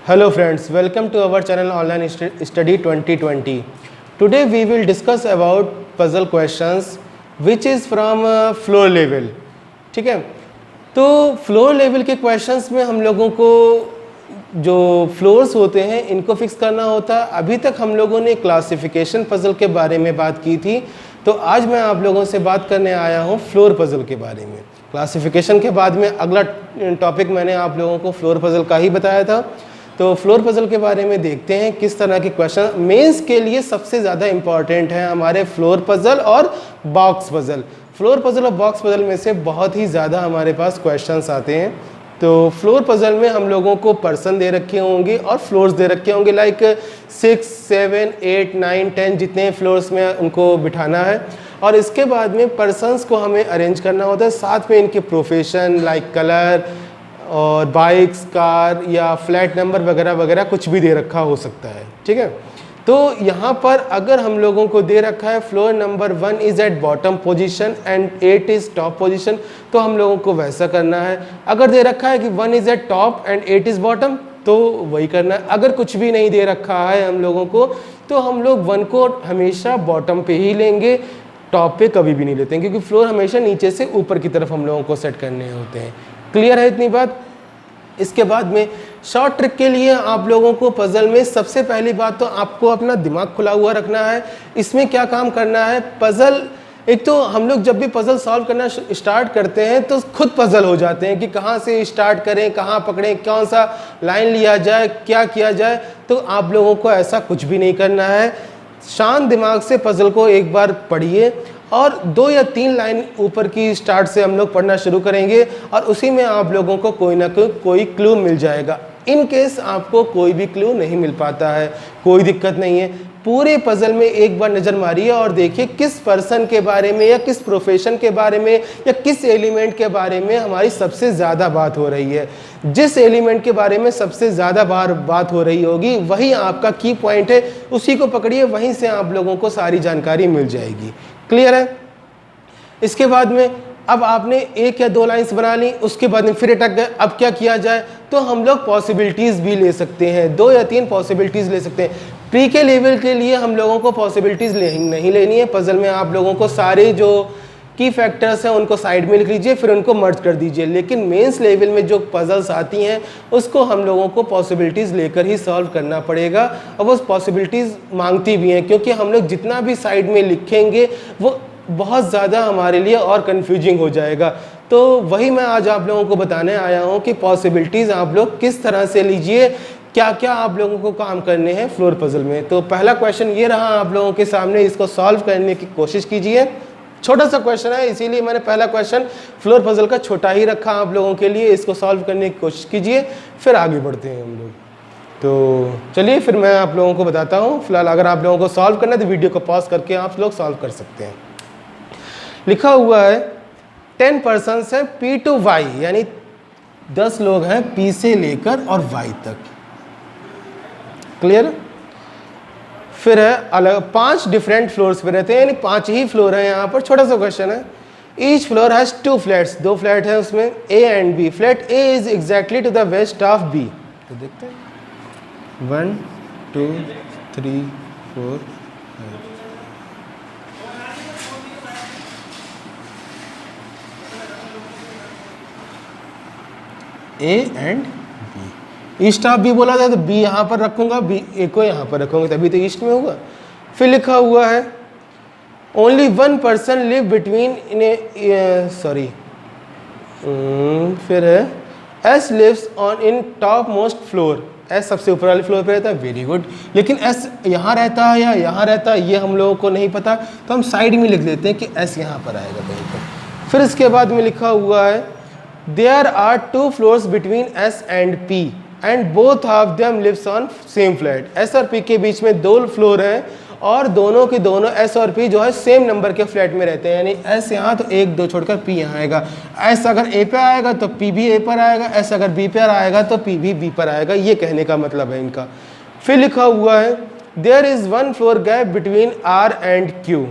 Hello friends, welcome to our channel Online Study 2020. Today we will discuss about puzzle questions which is from floor level. ठीक है, तो floor level के questions में हम लोगों को जो फ्लोर्स होते हैं इनको फिक्स करना होता है। अभी तक हम लोगों ने क्लासिफिकेशन पजल के बारे में बात की थी, तो आज मैं आप लोगों से बात करने आया हूँ फ्लोर पजल के बारे में। क्लासिफिकेशन के बाद में अगला टॉपिक मैंने आप लोगों को फ्लोर पजल का ही बताया था। तो फ्लोर पजल के बारे में देखते हैं किस तरह के क्वेश्चन मेंस के लिए सबसे ज़्यादा इम्पॉर्टेंट है। हमारे फ्लोर पजल और बॉक्स पजल, फ्लोर पजल और बॉक्स पजल में से बहुत ही ज़्यादा हमारे पास क्वेश्चंस आते हैं। तो फ्लोर पजल में हम लोगों को पर्सन दे रखे होंगे और फ्लोर्स दे रखे होंगे, लाइक 6, 7, 8, 9, 10 जितने फ्लोर्स में उनको बिठाना है, और इसके बाद में पर्सनस को हमें अरेंज करना होता है, साथ में इनके प्रोफेशन लाइक कलर और बाइक्स, कार या फ्लैट नंबर वगैरह वगैरह कुछ भी दे रखा हो सकता है। ठीक है, तो यहाँ पर अगर हम लोगों को दे रखा है floor number 1 is at bottom position and 8 is top position, तो हम लोगों को वैसा करना है। अगर दे रखा है कि 1 is eight top and 8 is bottom, तो वही करना है। अगर कुछ भी नहीं दे रखा है हम लोगों को, तो हम लोग 1 को हमेशा बॉटम पे ही लेंगे, टॉप पे कभी भी नहीं लेते हैं, क्योंकि फ्लोर हमेशा नीचे से ऊपर की तरफ हम लोगों को सेट करने होते हैं। क्लियर है इतनी बात? इसके बाद में शॉर्ट ट्रिक के लिए आप लोगों को पजल में सबसे पहली बात तो आपको अपना दिमाग खुला हुआ रखना है। इसमें क्या काम करना है, पजल एक तो हम लोग जब भी पजल सॉल्व करना स्टार्ट करते हैं तो खुद पजल हो जाते हैं कि कहाँ से स्टार्ट करें, कहाँ पकड़ें, कौन सा लाइन लिया जाए, क्या किया जाए। तो आप लोगों को ऐसा कुछ भी नहीं करना है। शांत दिमाग से पजल को एक बार पढ़िए और 2 या 3 लाइन ऊपर की स्टार्ट से हम लोग पढ़ना शुरू करेंगे और उसी में आप लोगों को कोई ना कोई क्लू मिल जाएगा। इन केस आपको कोई भी क्लू नहीं मिल पाता है, कोई दिक्कत नहीं है। पूरे पजल में एक बार नज़र मारिए और देखिए किस पर्सन के बारे में या किस प्रोफेशन के बारे में या किस एलिमेंट के बारे में हमारी सबसे ज़्यादा बात हो रही है। जिस एलिमेंट के बारे में सबसे ज़्यादा बात हो रही होगी वही आपका की पॉइंट है, उसी को पकड़िए, वहीं से आप लोगों को सारी जानकारी मिल जाएगी। क्लियर है? इसके बाद में अब आपने 1 या 2 लाइन्स बना ली, उसके बाद में फिर अटक गए। अब क्या किया जाए, तो हम लोग पॉसिबिलिटीज़ भी ले सकते हैं, 2 या 3 पॉसिबिलिटीज़ ले सकते हैं। प्री के लेवल के लिए हम लोगों को पॉसिबिलिटीज़ नहीं लेनी है। पजल में आप लोगों को सारे जो की फैक्टर्स हैं उनको साइड में लिख लीजिए, फिर उनको मर्ज कर दीजिए। लेकिन मेंस लेवल में जो पजल्स आती हैं उसको हम लोगों को पॉसिबिलिटीज़ लेकर ही सॉल्व करना पड़ेगा, और वो पॉसिबिलिटीज़ मांगती भी हैं, क्योंकि हम लोग जितना भी साइड में लिखेंगे वो बहुत ज़्यादा हमारे लिए और कन्फ्यूजिंग हो जाएगा। तो वही मैं आज आप लोगों को बताने आया हूँ कि पॉसिबिलिटीज़ आप लोग किस तरह से लीजिए, क्या क्या आप लोगों को काम करने हैं फ्लोर पजल में। तो पहला क्वेश्चन ये रहा आप लोगों के सामने, इसको सॉल्व करने की कोशिश कीजिए। छोटा सा क्वेश्चन है, इसीलिए मैंने पहला क्वेश्चन फ्लोर पजल का छोटा ही रखा आप लोगों के लिए। इसको सॉल्व करने की कोशिश कीजिए, फिर आगे बढ़ते हैं हम लोग। तो चलिए फिर मैं आप लोगों को बताता हूँ। फिलहाल अगर आप लोगों को सॉल्व करना है तो वीडियो को पॉज करके आप लोग सॉल्व कर सकते हैं। लिखा हुआ है 10 पर्सन्स है P to Y, यानी 10 लोग हैं P से लेकर और Y तक। क्लियर? फिर है अलग 5 डिफरेंट फ्लोर्स पे रहते हैं, यानी 5 ही फ्लोर है यहाँ पर। छोटा सा क्वेश्चन है। Each floor has 2 flats, 2 flat है उसमें, A and B। Flat A is exactly to the west of B। तो देखते हैं 1, 2, 3, 4, 5। A and B, east of B बोला था तो B यहाँ पर रखूँगा, B A को यहाँ पर रखूँगा, तभी तो ईस्ट में होगा। फिर लिखा हुआ है only 1 person live between in a फिर है S lives on in top most floor. S सबसे ऊपर वाले फ्लोर पे रहता है, वेरी गुड। लेकिन S यहाँ रहता है या यहाँ रहता है ये हम लोगों को नहीं पता, तो हम साइड में लिख देते हैं कि S यहाँ पर आएगा कहीं पर। फिर इसके बाद में लिखा हुआ है There are 2 floors between S and P and both of them lives on same flat। S और P के बीच में 2 फ्लोर हैं और दोनों के दोनों S और P जो है सेम नंबर के फ्लैट में रहते हैं, यानी S यहाँ तो 1, 2 छोड़कर P यहाँ आएगा। S अगर A पे आएगा तो P भी A पर आएगा, S अगर B पर आएगा तो P भी B पर आएगा। ये कहने का मतलब है इनका। फिर लिखा हुआ है There is 1 floor gap between R and Q।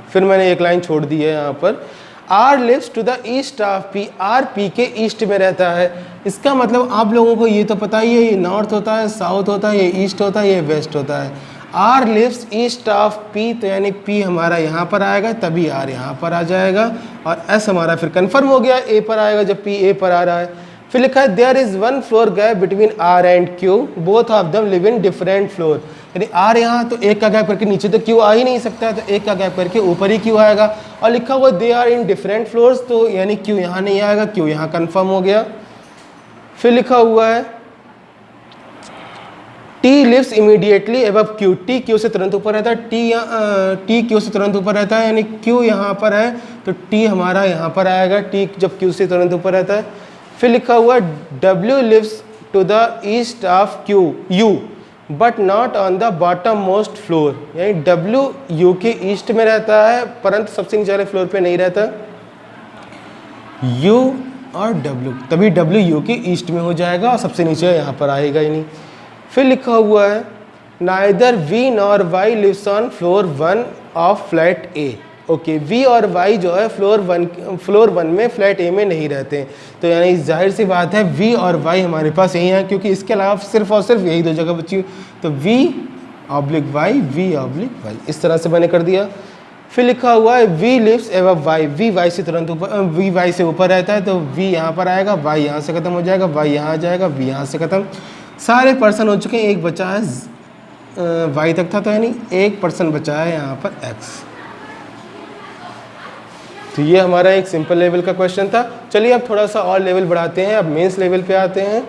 फिर मैंने एक लाइन छोड़ दी है यहाँ पर। R lives to the east of P, R P के ईस्ट में रहता है। इसका मतलब आप लोगों को ये तो पता ही है, ये नॉर्थ होता है, साउथ होता है, ये ईस्ट होता है, ये वेस्ट होता है। R lives east of P, तो यानी पी हमारा यहाँ पर आएगा, तभी आर यहाँ पर आ जाएगा, और एस हमारा फिर कंफर्म हो गया ए पर आएगा जब पी ए पर आ रहा है। फिर लिखा है there is one floor gap between R and Q, both of them live in different floor. यानी आर यहाँ तो एक का गैप करके नीचे तो क्यू आ ही नहीं सकता, तो एक का गैप करके ऊपर ही क्यू आएगा। और लिखा हुआ they are in different floors, तो यानी क्यू यहाँ नहीं आएगा, क्यू यहाँ कंफर्म हो गया। फिर लिखा हुआ है T lives immediately above Q, T Q से तुरंत ऊपर रहता है, टी क्यू से तुरंत ऊपर रहता है, यानी क्यू यहाँ पर है तो टी हमारा यहाँ पर आएगा, टी जब क्यू से तुरंत ऊपर रहता है। फिर लिखा हुआ W lives to the east of Q U but not on the bottom most floor, यानी W U के ईस्ट में रहता है परंतु सबसे नीचे वाले फ्लोर पे नहीं रहता। U और W, तभी W U के ईस्ट में हो जाएगा और सबसे नीचे यहाँ पर आएगा ही नहीं। फिर लिखा हुआ है neither V nor Y lives on floor 1 of flat A। Okay, V और Y जो है फ्लोर वन में फ्लैट ए में नहीं रहते हैं, तो यानी जाहिर सी बात है V और Y हमारे पास यही है, क्योंकि इसके अलावा सिर्फ और सिर्फ यही दो जगह बची, तो V oblique Y, V oblique Y, इस तरह से मैंने कर दिया। फिर लिखा हुआ है V lives above Y, V Y से तुरंत ऊपर, V Y से ऊपर रहता है, तो V यहाँ पर आएगा, Y यहाँ से ख़त्म हो जाएगा, Y यहाँ आ जाएगा, V यहाँ से ख़त्म। सारे पर्सन हो चुके हैं, एक बचा है Y तक था, तो यानी एक पर्सन बचा है यहाँ पर X। तो ये हमारा एक सिंपल लेवल का क्वेश्चन था। चलिए अब थोड़ा सा और लेवल बढ़ाते हैं, अब मेंस लेवल पे आते हैं।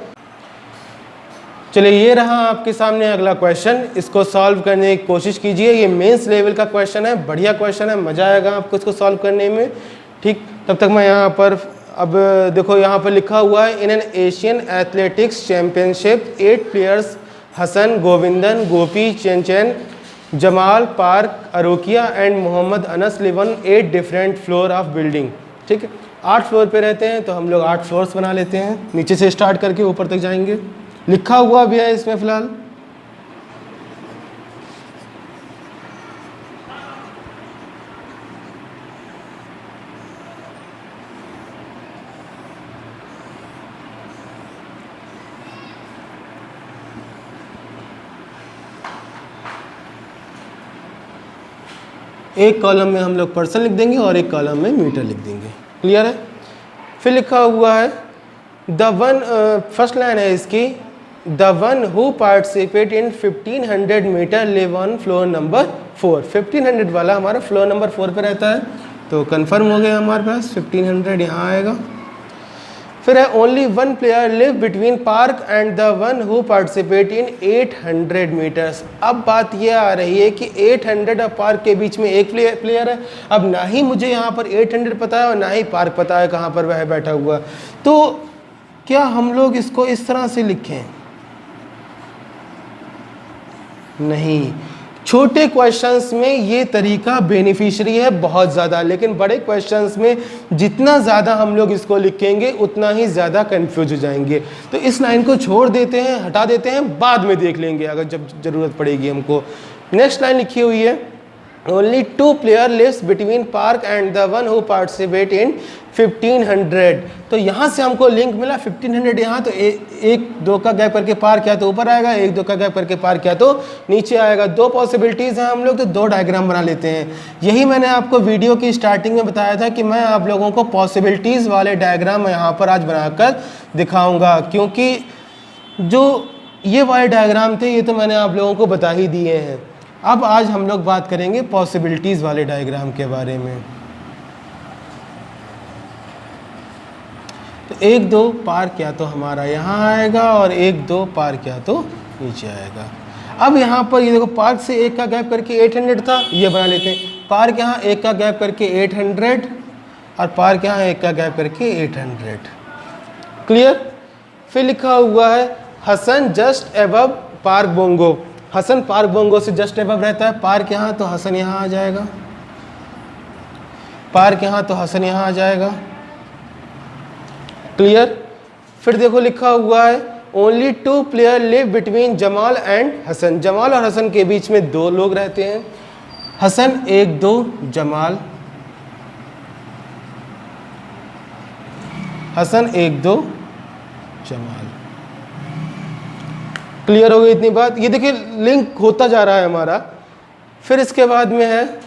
चलिए ये रहा आपके सामने अगला क्वेश्चन, इसको सॉल्व करने की कोशिश कीजिए। ये मेंस लेवल का क्वेश्चन है, बढ़िया क्वेश्चन है, मज़ा आएगा आपको इसको सॉल्व करने में। ठीक, तब तक मैं यहाँ पर, अब देखो यहाँ पर लिखा हुआ है in an Asian athletics championship 8 players Hassan, Govindan, Gopi, Chenchan, Jamal, Park, Arokia and Mohammed Anas live on 8 different floor of building. ठीक है, 8 फ्लोर पे रहते हैं, तो हम लोग 8 फ्लोर्स बना लेते हैं, नीचे से स्टार्ट करके ऊपर तक जाएंगे। लिखा हुआ भी है इसमें फिलहाल, एक कॉलम में हम लोग पर्सन लिख देंगे और एक कॉलम में मीटर लिख देंगे। क्लियर है। फिर लिखा हुआ है द वन, फर्स्ट लाइन है इसकी, the one who participate in 1500 meter live on floor number 4। 1500 वाला हमारा फ्लोर नंबर 4 पे रहता है, तो कंफर्म हो गया हमारे पास, 1500 यहाँ आएगा। फिर है only one player live between Park and the one who participate in 800 meters. अब बात यह आ रही है कि 800 और पार्क के बीच में एक प्लेयर है। अब ना ही मुझे यहाँ पर 800 पता है और ना ही पार्क पता है कहाँ पर वह बैठा हुआ, तो क्या हम लोग इसको इस तरह से लिखें? नहीं, छोटे क्वेश्चंस में ये तरीका बेनिफिशियरी है बहुत ज़्यादा, लेकिन बड़े क्वेश्चंस में जितना ज़्यादा हम लोग इसको लिखेंगे उतना ही ज़्यादा कंफ्यूज हो जाएंगे। तो इस लाइन को छोड़ देते हैं, हटा देते हैं, बाद में देख लेंगे अगर जब ज़रूरत पड़ेगी हमको। नेक्स्ट लाइन लिखी हुई है only 2 player lives between Park and the one who participate in 1500। तो यहाँ से हमको लिंक मिला 1500 यहाँ, तो एक दो का गैप करके पार्क क्या तो ऊपर आएगा, एक दो का गैप करके पार्क क्या तो नीचे आएगा। 2 पॉसिबिलिटीज़ हैं हम लोग, तो 2 डायग्राम बना लेते हैं। यही मैंने आपको वीडियो की स्टार्टिंग में बताया था कि मैं आप लोगों को पॉसिबिलिटीज़ वाले डायग्राम यहाँ पर आज बनाकर दिखाऊँगा, क्योंकि जो ये वाले डायग्राम थे ये तो मैंने आप लोगों को बता ही दिए हैं। अब आज हम लोग बात करेंगे पॉसिबिलिटीज़ वाले डायग्राम के बारे में। तो 1 2 पार क्या तो हमारा यहाँ आएगा और 1 2 पार क्या तो नीचे आएगा। अब यहाँ पर ये देखो, पार्क से 1 का गैप करके 800 था, ये बना लेते हैं। पार्क यहाँ 1 का गैप करके 800 और पार्क यहाँ 1 का गैप करके 800। क्लियर। फिर लिखा हुआ है Hasan just above Park Bongo. Hasan Park Bongo से जस्ट एबव रहता है। पार्क यहाँ तो हसन यहाँ आ जाएगा, पार्क यहाँ तो हसन यहाँ आ जाएगा। क्लियर। फिर देखो लिखा हुआ है only 2 player live between Jamal and Hasan. Jamal और हसन के बीच में 2 लोग रहते हैं, हसन 1 2 जमाल। हसन 1 2 जमाल। क्लियर हो गई इतनी बात। ये देखिए लिंक होता जा रहा है हमारा। फिर इसके बाद में है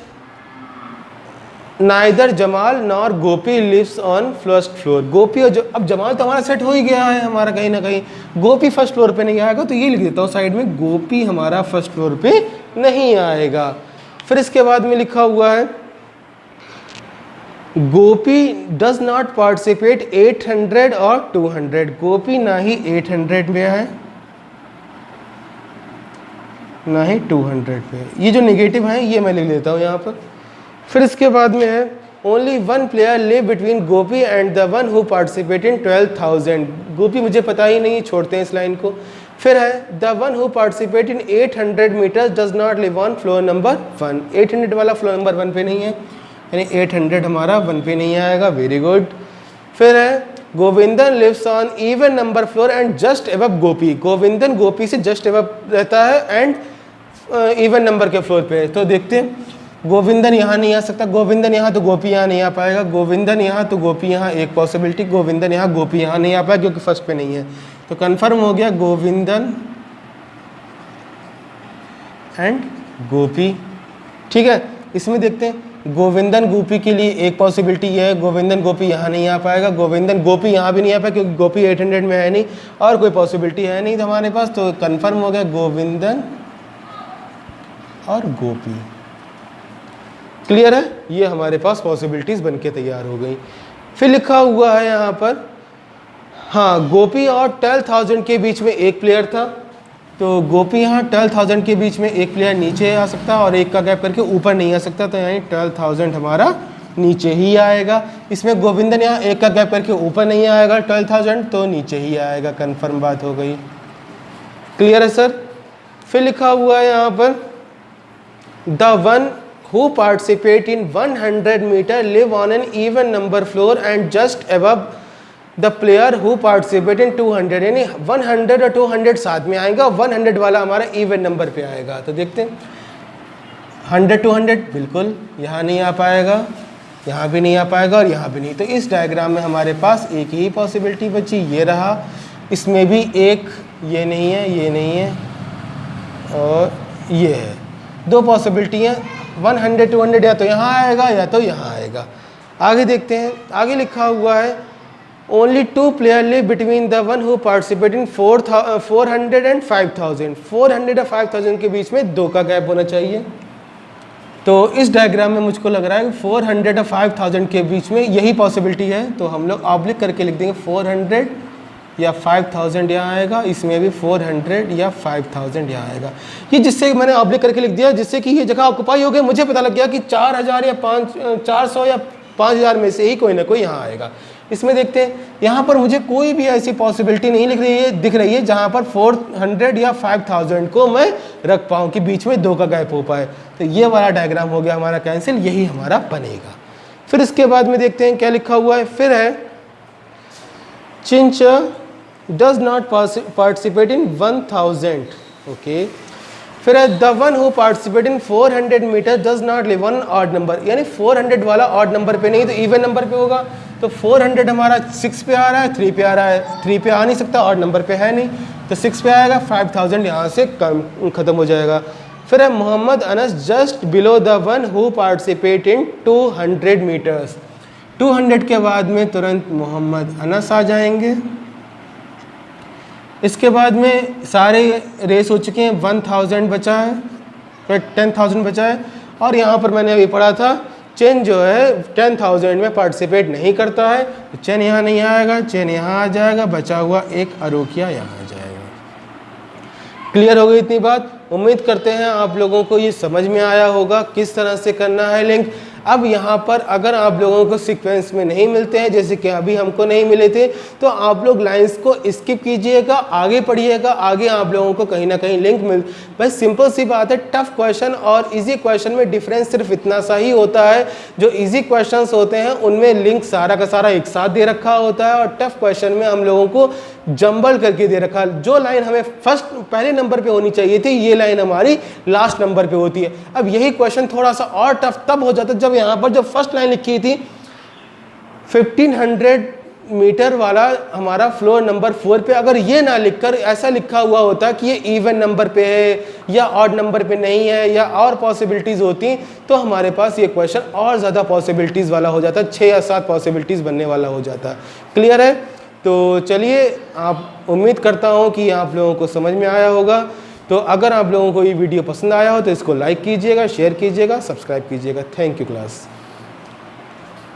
neither Jamal nor Gopi lives on first floor. Gopi और अब जमाल तो हमारा सेट हो ही गया है हमारा कहीं ना कहीं, गोपी फर्स्ट फ्लोर पे नहीं आएगा, तो ये लिख देता हूँ साइड में, गोपी हमारा फर्स्ट फ्लोर पे नहीं आएगा। फिर इसके बाद में लिखा हुआ है गोपी डज नॉट पार्टिसिपेट 800 और 200। गोपी ना ही 800 में है ना ही 200 पे। ये जो नेगेटिव है ये मैं लिख लेता हूँ यहाँ पर। फिर इसके बाद में है only one player live between Gopi and the one who participate इन 12,000। गोपी मुझे पता ही नहीं, छोड़ते हैं इस लाइन को। फिर है the one who participate in 800 meters does not live on floor number 1। 800 वाला फ्लोर नंबर 1 पे नहीं है, यानी 800 हमारा 1 पे नहीं आएगा। Very good. फिर है Govindan lives on even number floor and just above Gopi. Govindan Gopi से जस्ट एबव रहता है एंड इवन नंबर के फ्लोर पे है। तो देखते हैं गोविंदन यहाँ नहीं आ सकता, गोविंदन यहाँ तो गोपी यहाँ नहीं आ पाएगा, गोविंदन यहाँ तो गोपी यहाँ, एक पॉसिबिलिटी। गोविंदन यहाँ गोपी यहाँ नहीं आ पाएगा क्योंकि फर्स्ट पे नहीं है। तो कंफर्म हो गया गोविंदन एंड गोपी। ठीक है, इसमें देखते हैं गोविंदन गोपी के लिए एक पॉसिबिलिटी ये है, गोविंदन गोपी यहाँ नहीं आ पाएगा, गोविंदन गोपी यहाँ भी नहीं आ पाएगा क्योंकि गोपी 800 में है नहीं और कोई पॉसिबिलिटी है नहीं हमारे पास। तो कंफर्म हो गया गोविंदन और गोपी। क्लियर है, ये हमारे पास पॉसिबिलिटीज़ बनके तैयार हो गई। फिर लिखा हुआ है यहाँ पर हाँ गोपी और 12,000 के बीच में एक प्लेयर था, तो गोपी यहाँ 12,000 के बीच में एक प्लेयर नीचे आ सकता है और एक का गैप करके ऊपर नहीं आ सकता, तो यानी 12,000 हमारा नीचे ही आएगा। इसमें गोविंदन यहाँ एक का गैप करके ऊपर नहीं आएगा 12,000, तो नीचे ही आएगा। कंफर्म बात हो गई। क्लियर है सर। फिर लिखा हुआ है यहाँ पर the one who participate in 100 meter live on an even number floor and just above the player who participate in 200। यानी 100 और 200 साथ में आएगा, 100 वाला हमारा even नंबर पे आएगा। तो देखते हैं 100 200 बिल्कुल यहाँ नहीं आ पाएगा, यहाँ भी नहीं आ पाएगा और यहाँ भी नहीं। तो इस डायग्राम में हमारे पास एक ही पॉसिबिलिटी बची, ये रहा। इसमें भी एक ये नहीं है, ये नहीं है और ये है। दो पॉसिबिलिटी हैं, 100 200 या तो यहाँ आएगा या तो यहाँ आएगा। आगे देखते हैं, आगे लिखा हुआ है only 2 player live between the one who participate in 400 and 5,000। 400 और 5,000 के बीच में 2 का गैप होना चाहिए। तो इस डायग्राम में मुझको लग रहा है 400 और 5,000 के बीच में यही पॉसिबिलिटी है, तो हम लोग ऑब्लिक करके लिख देंगे 400 या 5,000 यहाँ आएगा, इसमें भी 400 या 5,000 यहाँ आएगा। ये जिससे मैंने ऑब्लिक करके लिख दिया, जिससे कि ये जगह ऑक्युपाई हो गई, मुझे पता लग गया कि 4,000 या 400 या 5,000 में से ही कोई ना कोई यहाँ आएगा। इसमें देखते हैं, यहाँ पर मुझे कोई भी ऐसी पॉसिबिलिटी नहीं दिख रही है जहाँ पर 400 या 5,000 को मैं रख पाऊँ कि बीच में 2 का गैप हो पाए। तो ये वाला डायग्राम हो गया हमारा कैंसिल, यही हमारा बनेगा। फिर इसके बाद में देखते हैं क्या लिखा हुआ है। फिर है चिंच does not participate in 1,000। Okay. फिर है the one who participate in 400 meter does not live on odd number. यानी 400 वाला ऑड नंबर पे नहीं तो इवन नंबर पे होगा। तो 400 हमारा 6 पे आ रहा है, 3 पे आ रहा है, 3 पे आ नहीं सकता, ऑड नंबर पे है नहीं, तो 6 पे आएगा। 5,000 यहाँ से खत्म हो जाएगा। फिर है Mohammad Anas just below the one who participate in 200 meters. 200 के बाद में तुरंत मोहम्मद अनस आ जाएंगे। इसके बाद में सारे रेस हो चुके हैं, 1,000 बचा है, फिर 10,000 बचा है। और यहाँ पर मैंने अभी पढ़ा था चेन जो है 10,000 में पार्टिसिपेट नहीं करता है, तो चेन यहाँ नहीं आएगा, चेन यहाँ आ जाएगा, बचा हुआ एक अरोकिया यहाँ आ जाएगा। क्लियर हो गई इतनी बात। उम्मीद करते हैं आप लोगों को ये समझ में आया होगा किस तरह से करना है लिंक। अब यहाँ पर अगर आप लोगों को सीक्वेंस में नहीं मिलते हैं, जैसे कि अभी हमको नहीं मिले थे, तो आप लोग लाइंस को स्किप कीजिएगा, आगे पढ़िएगा, आगे आप लोगों को कहीं ना कहीं लिंक मिल। भाई सिंपल सी बात है, टफ क्वेश्चन और इजी क्वेश्चन में डिफरेंस सिर्फ इतना सा ही होता है। जो इजी क्वेश्चंस होते हैं उनमें लिंक सारा का सारा एक साथ दे रखा होता है और टफ क्वेश्चन में हम लोगों को जंबल करके दे रखा। जो लाइन हमें पहले नंबर पे होनी चाहिए थी, ये लाइन हमारी लास्ट नंबर पे होती है। अब यही क्वेश्चन थोड़ा सा और टफ तब हो जाता है जब यहाँ पर जो फर्स्ट लाइन लिखी थी 1500 मीटर वाला हमारा फ्लोर नंबर 4 पे अगर ये ना लिखकर ऐसा लिखा हुआ होता कि ये इवन नंबर पे है या ऑड नंबर पे नहीं है या और पॉसिबिलिटीज़ होती, तो हमारे पास ये क्वेश्चन और ज़्यादा पॉसिबिलिटीज़ वाला हो जाता, 6 या 7 पॉसिबिलिटीज़ बनने वाला हो जाता। क्लियर है? तो चलिए, आप उम्मीद करता हूँ कि आप लोगों को समझ में आया होगा। तो अगर आप लोगों को ये वीडियो पसंद आया हो तो इसको लाइक कीजिएगा, शेयर कीजिएगा, सब्सक्राइब कीजिएगा। Thank you class.